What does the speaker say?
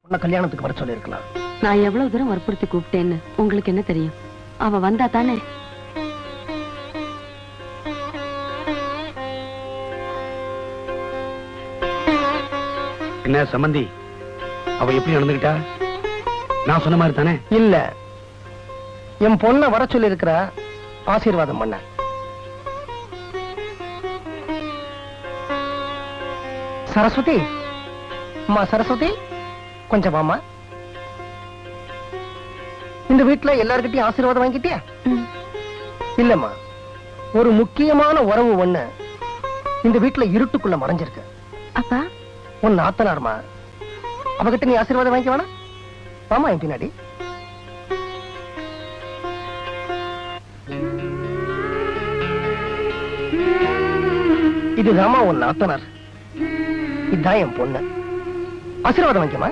உன்னை கல்யாணத்துக்கு வர சொல்லி இருக்கலாம். நான் எவ்வளவு தூரம் வற்புறுத்தி கூப்பிட்டேன்னு உங்களுக்கு என்ன தெரியும்? அவ வந்தா தானே. என்ன சம்பந்தி, அவ எப்படி நடந்துகிட்டா? நான் சொன்ன மாதிரி தானே? இல்ல, என் பொண்ணை வர சொல்லி இருக்கிற, ஆசீர்வாதம் பண்ண. சரஸ்வதி, அம்மா சரஸ்வதி, கொஞ்சம் வாமா. இந்த வீட்டுல எல்லார்கிட்டயும் ஆசீர்வாதம் வாங்கிட்டியா? இல்லம்மா, ஒரு முக்கியமான உறவு ஒண்ணு இந்த வீட்டுல இருட்டுக்குள்ள மறைஞ்சிருக்கு. அப்பா, உன் நாத்தனார்மா, அவகிட்ட நீ ஆசீர்வாதம் வாங்கி வேணா. வாமா என் பின்னாடி. இதுதாமா உன் நாத்தனார், இதுதான் என் பொண்ணு. ஆசீர்வாதம் வாங்கிக்கமா.